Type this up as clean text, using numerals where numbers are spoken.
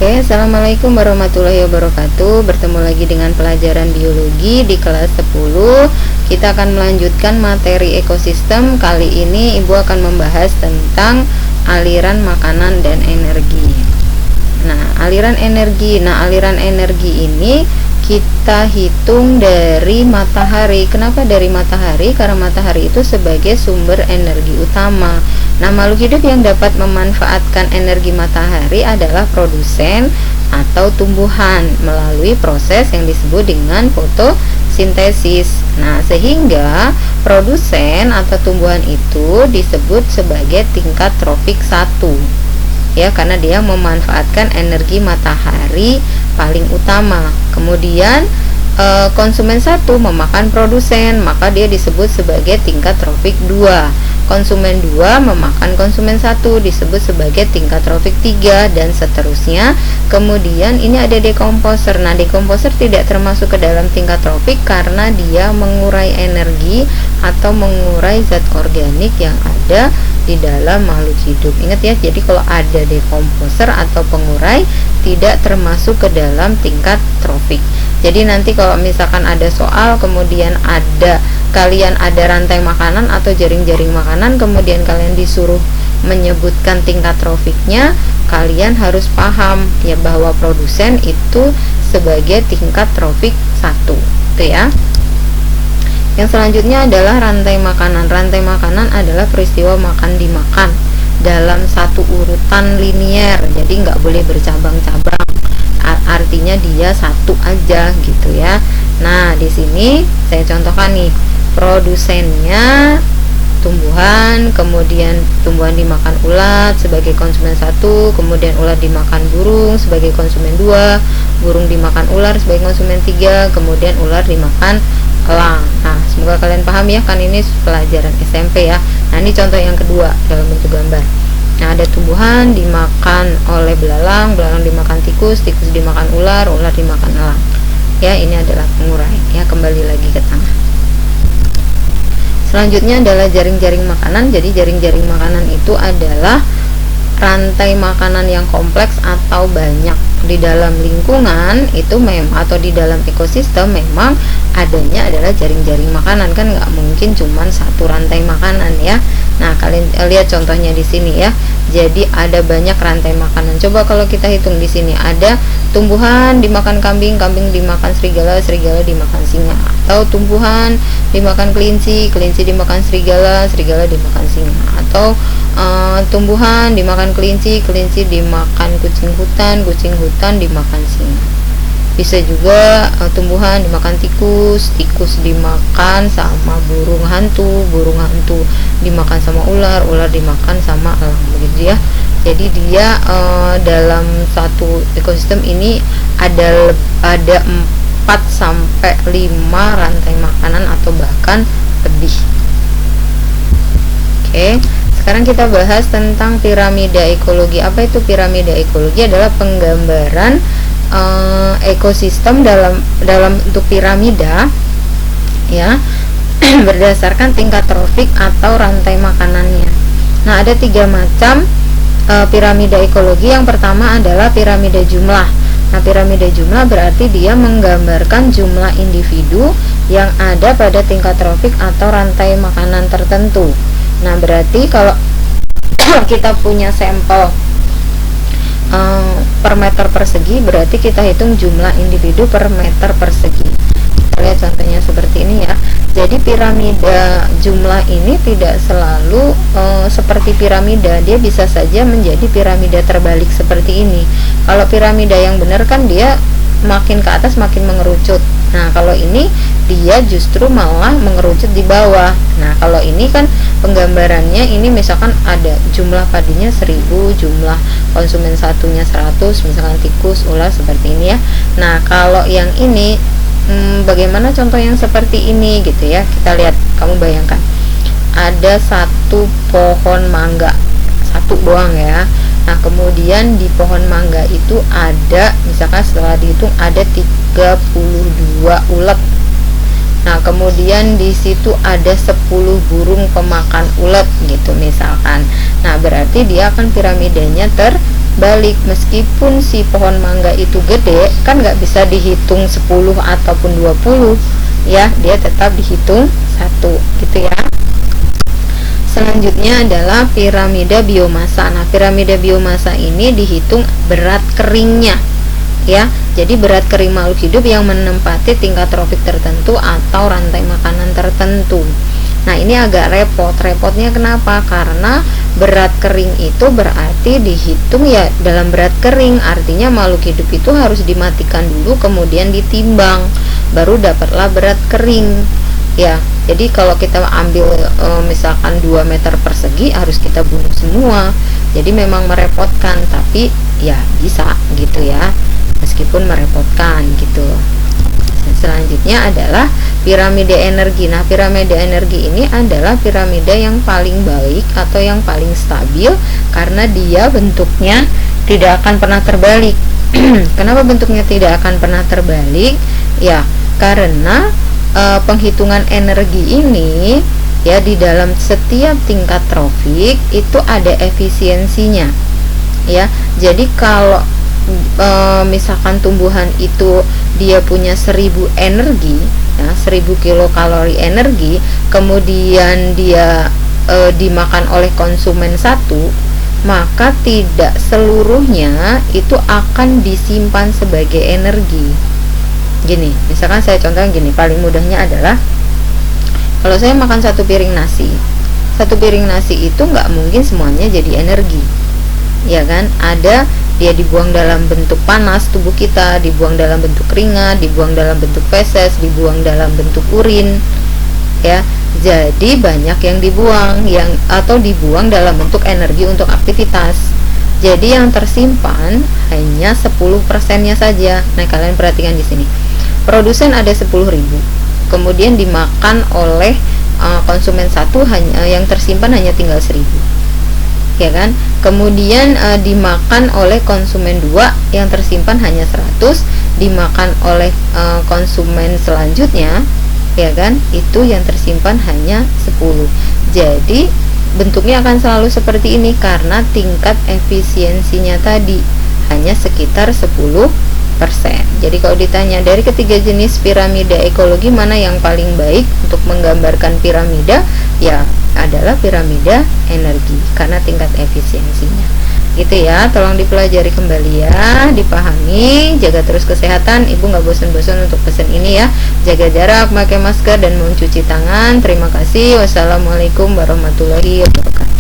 Oke, assalamualaikum warahmatullahi wabarakatuh. Bertemu lagi dengan pelajaran biologi di kelas 10. Kita akan melanjutkan materi ekosistem. Kali ini Ibu akan membahas tentang aliran makanan dan energi. Aliran energi ini kita hitung dari matahari. Kenapa dari matahari? Karena matahari itu sebagai sumber energi utama. Makhluk hidup yang dapat memanfaatkan energi matahari adalah produsen atau tumbuhan melalui proses yang disebut dengan fotosintesis. Sehingga produsen atau tumbuhan itu disebut sebagai tingkat trofik 1. Ya, karena dia memanfaatkan energi matahari paling utama. Kemudian konsumen 1 memakan produsen, maka dia disebut sebagai tingkat trofik 2. Konsumen 2 memakan konsumen 1, disebut sebagai tingkat trofik 3, dan seterusnya. Kemudian ini ada dekomposer. Dekomposer tidak termasuk ke dalam tingkat trofik karena dia mengurai energi atau mengurai zat organik yang ada di dalam makhluk hidup. Ingat ya, jadi kalau ada dekomposer atau pengurai tidak termasuk ke dalam tingkat trofik. Jadi nanti kalau misalkan ada soal, kemudian kalian ada rantai makanan atau jaring-jaring makanan, kemudian kalian disuruh menyebutkan tingkat trofiknya, kalian harus paham ya bahwa produsen itu sebagai tingkat trofik 1. Itu ya. Yang selanjutnya adalah rantai makanan. Rantai makanan adalah peristiwa makan dimakan dalam satu urutan linier, jadi nggak boleh bercabang-cabang. Artinya dia satu aja gitu ya. Di sini saya contohkan nih, produsennya tumbuhan, kemudian tumbuhan dimakan ulat sebagai konsumen 1, kemudian ulat dimakan burung sebagai konsumen 2, burung dimakan ular sebagai konsumen 3, kemudian ular dimakan elang. Semoga kalian paham ya, kan ini pelajaran SMP ya. Ini contoh yang kedua dalam bentuk gambar. Ada tumbuhan dimakan oleh belalang, belalang dimakan tikus, tikus dimakan ular, ular dimakan elang. Ya, ini adalah pengurai. Ya, kembali lagi ke tengah. Selanjutnya adalah jaring-jaring makanan. Jadi jaring-jaring makanan itu adalah rantai makanan yang kompleks atau banyak di dalam lingkungan itu atau di dalam ekosistem memang adanya adalah jaring-jaring makanan, kan nggak mungkin cuman satu rantai makanan ya. Kalian lihat contohnya di sini ya. Jadi ada banyak rantai makanan. Coba kalau kita hitung di sini, ada tumbuhan dimakan kambing, kambing dimakan serigala, serigala dimakan singa. Atau tumbuhan dimakan kelinci, kelinci dimakan serigala, serigala dimakan singa. Atau tumbuhan dimakan kelinci, kelinci dimakan kucing hutan, kucing hutan dimakan singa. Bisa juga tumbuhan dimakan tikus, tikus dimakan sama burung hantu, burung hantu dimakan sama ular, ular dimakan sama elang, begitu ya. Jadi dia dalam satu ekosistem ini ada 4 sampai 5 rantai makanan atau bahkan lebih. Oke. Sekarang kita bahas tentang piramida ekologi. Apa itu piramida ekologi? Adalah penggambaran ekosistem dalam bentuk piramida ya, berdasarkan tingkat trofik atau rantai makanannya. Ada 3 macam piramida ekologi. Yang pertama adalah piramida jumlah. Piramida jumlah berarti dia menggambarkan jumlah individu yang ada pada tingkat trofik atau rantai makanan tertentu. Berarti kalau kita punya sampel per meter persegi, berarti kita hitung jumlah individu per meter persegi. Kita lihat contohnya seperti ini ya. Jadi piramida jumlah ini tidak selalu seperti piramida, dia bisa saja menjadi piramida terbalik seperti ini. Kalau piramida yang benar kan dia makin ke atas makin mengerucut. Kalau ini dia justru malah mengerucut di bawah. Kalau ini kan penggambarannya, ini misalkan ada jumlah padinya 1000, jumlah konsumen satunya 100, misalkan tikus, ular, seperti ini ya. Kalau yang ini bagaimana contoh yang seperti ini gitu ya. Kita lihat, kamu bayangkan ada satu pohon mangga, satu doang ya. Kemudian di pohon mangga itu ada, misalkan setelah dihitung ada 32 ulet. Kemudian di situ ada 10 burung pemakan ulet gitu misalkan. Berarti dia akan piramidanya balik. Meskipun si pohon mangga itu gede, kan nggak bisa dihitung 10 ataupun 20 ya, dia tetap dihitung 1 gitu ya. Selanjutnya adalah piramida biomasa. Nah, piramida biomasa ini dihitung berat keringnya ya. Jadi berat kering makhluk hidup yang menempati tingkat tropik tertentu atau rantai makanan tertentu. Nah, ini agak repot. Repotnya kenapa? Karena berat kering itu berarti dihitung ya dalam berat kering. Artinya makhluk hidup itu harus dimatikan dulu, kemudian ditimbang, baru dapatlah berat kering. Ya, jadi kalau kita ambil misalkan 2 meter persegi harus kita bunuh semua. Jadi memang merepotkan, tapi ya bisa gitu ya, meskipun merepotkan gitu. Selanjutnya adalah piramida energi. Nah, piramida energi ini adalah piramida yang paling baik atau yang paling stabil karena dia bentuknya tidak akan pernah terbalik. Kenapa bentuknya tidak akan pernah terbalik? Ya, karena penghitungan energi ini ya di dalam setiap tingkat tropik itu ada efisiensinya ya. Jadi kalau misalkan tumbuhan itu dia punya 1000 energi ya, 1000 kilokalori energi, kemudian dia dimakan oleh konsumen 1, maka tidak seluruhnya itu akan disimpan sebagai energi. Gini, misalkan saya contoh gini, paling mudahnya adalah kalau saya makan 1 piring nasi, 1 piring nasi itu nggak mungkin semuanya jadi energi, ya kan? Ada dia dibuang dalam bentuk panas tubuh kita, dibuang dalam bentuk keringat, dibuang dalam bentuk feses, dibuang dalam bentuk urin, ya. Jadi banyak yang dibuang, atau dibuang dalam bentuk energi untuk aktivitas. Jadi yang tersimpan hanya 10%-nya saja. Nah, kalian perhatikan di sini. Produsen ada 10.000, kemudian dimakan oleh konsumen 1, hanya yang tersimpan hanya tinggal 1.000. Ya kan? Kemudian dimakan oleh konsumen 2, yang tersimpan hanya 100, dimakan oleh konsumen selanjutnya, ya kan? Itu yang tersimpan hanya 10. Jadi bentuknya akan selalu seperti ini karena tingkat efisiensinya tadi hanya sekitar 10%. Jadi kalau ditanya dari ketiga jenis piramida ekologi mana yang paling baik untuk menggambarkan piramida, ya adalah piramida energi karena tingkat efisiensinya. Gitu ya, tolong dipelajari kembali ya, dipahami, jaga terus kesehatan. Ibu nggak bosan-bosan untuk pesan ini ya. Jaga jarak, pakai masker dan mencuci tangan. Terima kasih. Wassalamualaikum warahmatullahi wabarakatuh.